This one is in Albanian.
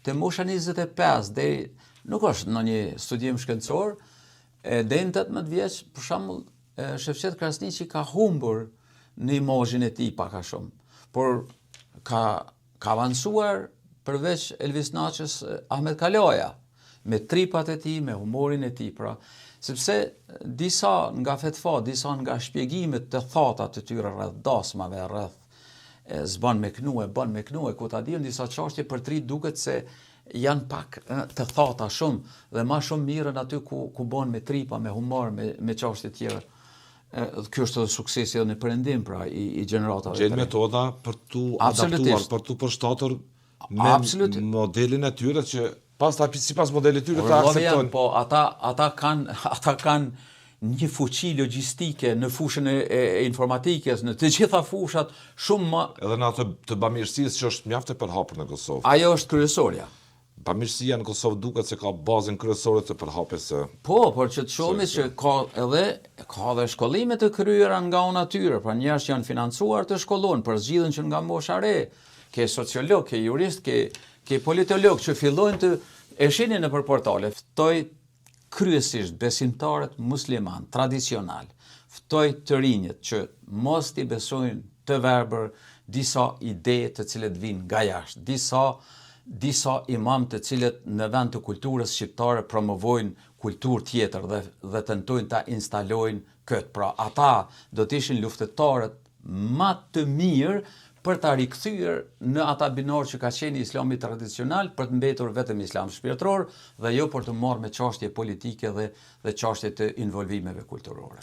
te mosha 25 deri nuk është në një studim shkencor, deri në 18 vjeç, për shembull, Shefqet Krasniqi ka humbur në imazhin e tij pak a shumë, por ka avancuar përveç Elvis Naçës Ahmet Kaloja, me tripat e tij, me humorin e tij, pra, sepse disa nga fetfa, disa nga shpjegimet të thata të tyre rreth dasmave, rreth s'ban me knue, ku ta diun disa çështje për tri duket se janë pak të thata shumë dhe ma shumë mirën aty ku bën me tripa, me humor, me çështje tjera. Kjo është edhe suksesi edhe në perëndim pra i gjeneratave. Gjen metoda për tu adaptuar, për tu përshtatur me modelin e tyre që sipas modelit tyre ta akceptojnë. Po ata kanë një fuqi logjistike në fushën e informatikës, në të gjitha fushat shumë më. Edhe në atë të bamirësisë që është mjaft e përhapur në Kosovë. Ajo është kryesorja. Bamirësia në Kosovë duket se ka bazën kryesore të përhapjes së. Po, por që të shohim që ka edhe shkollime të kryera nga ona tyre, pra njerëz që janë financuar të shkollohen, për zgjidhen që nga mosha re, ke sociolog, ke jurist, ke politolog që fillojnë të e shihni nëpër portale, ftoj kryesisht besimtarët musliman tradicional, ftoj të rinjët që mos t'i besojnë të verbër disa ide të cilët vinë nga jashtë, disa imam të cilët në vend të kulturës shqiptare promovojnë kulturë tjetër dhe tentojnë ta instalojnë këtë. Pra ata do të ishin luftëtarët më të mirë për ta rikthyer në ata binor që ka qenë Islami tradicional, për të mbetur vetëm Islam shpirtëror dhe jo për të marrë me çështje politike dhe çështje të involvimeve kulturore.